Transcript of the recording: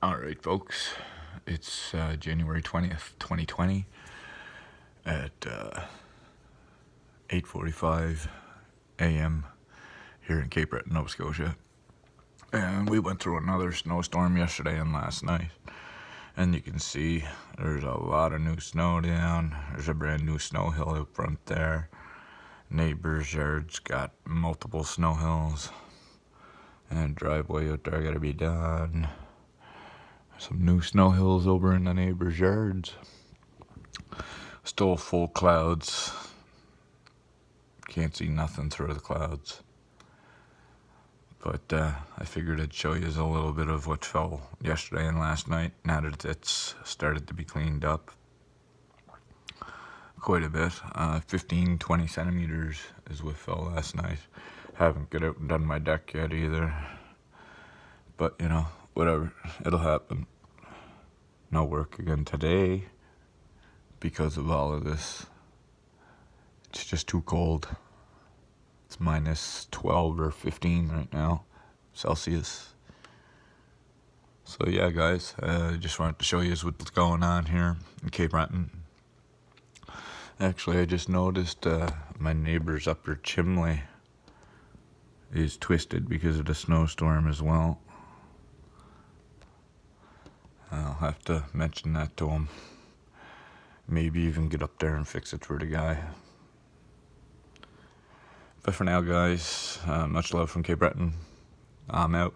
Alright folks, it's January 20th, 2020 at 8:45 a.m. here in Cape Breton, Nova Scotia. And we went through another snowstorm yesterday and last night. And you can see there's a lot of new snow down. There's a brand new snow hill out front there. Neighbors' yards got multiple snow hills. And driveway out there gotta be done. Some new snow hills over in the neighbors' yards. Still full clouds. Can't see nothing through the clouds. But I figured I'd show you a little bit of what fell yesterday and last night, now that it's started to be cleaned up. Quite a bit. 15-20 centimeters is what fell last night. Haven't got out and done my deck yet either. But, you know, whatever. It'll happen. No work again today because of all of this. It's just too cold. It's minus 12 or 15 right now, Celsius. So yeah, guys, I just wanted to show you what's going on here in Cape Breton. Actually, I just noticed my neighbor's upper chimney is twisted because of the snowstorm as well. I'll have to mention that to him. Maybe even get up there and fix it for the guy. But for now, guys, much love from Cape Breton. I'm out.